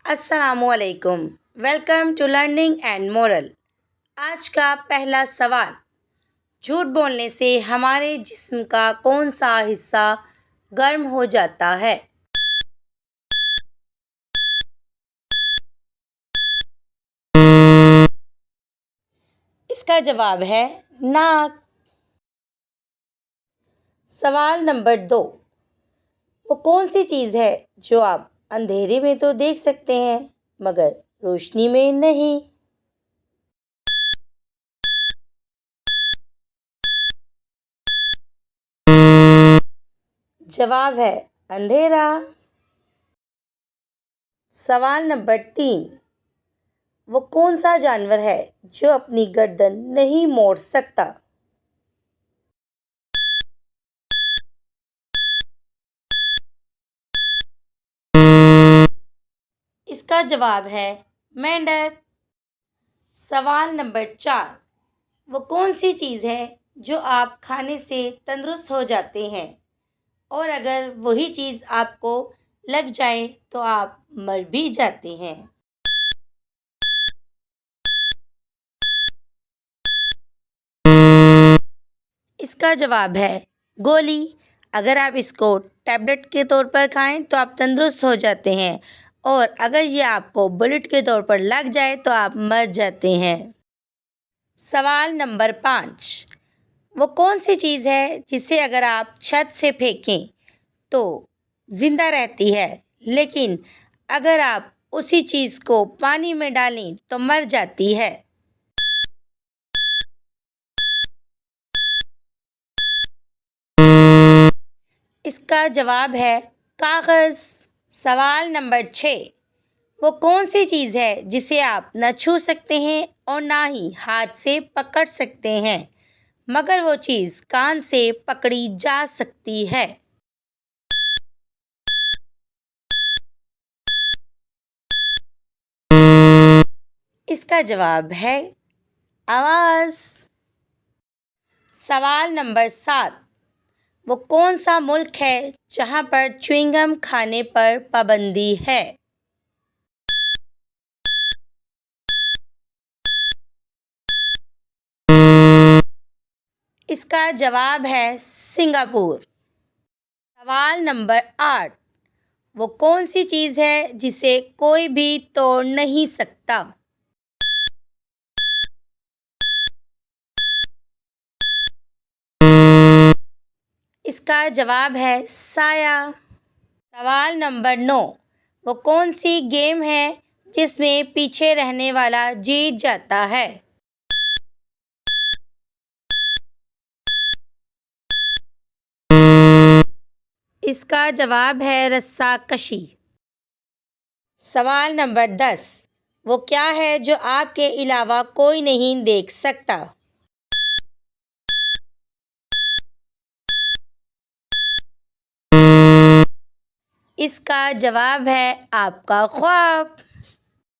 अस्सलामुअलैकुम। Welcome to learning and moral. आज का पहला सवाल, झूठ बोलने से हमारे जिस्म का कौन सा हिस्सा गर्म हो जाता है? इसका जवाब है नाक। सवाल नंबर 2, वो कौन सी चीज़ है जो आप अंधेरे में तो देख सकते हैं मगर रोशनी में नहीं? जवाब है अंधेरा। सवाल नंबर 3, वो कौन सा जानवर है जो अपनी गर्दन नहीं मोड़ सकता? इसका जवाब है मेंढक। सवाल नंबर 4, वो कौन सी चीज़ है जो आप खाने से तंदुरुस्त हो जाते हैं और अगर वही चीज़ आपको लग जाए तो आप मर भी जाते हैं? इसका जवाब है गोली। अगर आप इसको टैबलेट के तौर पर खाएं तो आप तंदुरुस्त हो जाते हैं और अगर ये आपको बुलेट के तौर पर लग जाए तो आप मर जाते हैं। सवाल नंबर 5, वो कौन सी चीज़ है जिसे अगर आप छत से फेंकें तो जिंदा रहती है, लेकिन अगर आप उसी चीज़ को पानी में डालें तो मर जाती है? इसका जवाब है कागज़। सवाल नंबर 6, वो कौन सी चीज़ है जिसे आप न छू सकते हैं और ना ही हाथ से पकड़ सकते हैं मगर वो चीज़ कान से पकड़ी जा सकती है? इसका जवाब है आवाज़। सवाल नंबर 7, वो कौन सा मुल्क है जहाँ पर च्युइंगम खाने पर पाबंदी है? इसका जवाब है सिंगापुर। सवाल नंबर 8, वो कौन सी चीज़ है जिसे कोई भी तोड़ नहीं सकता? इसका जवाब है साया। सवाल नंबर 9, वो कौन सी गेम है जिसमें पीछे रहने वाला जीत जाता है? इसका जवाब है रस्साकशी। सवाल नंबर 10, वो क्या है जो आपके अलावा कोई नहीं देख सकता? इसका जवाब है आपका ख्वाब।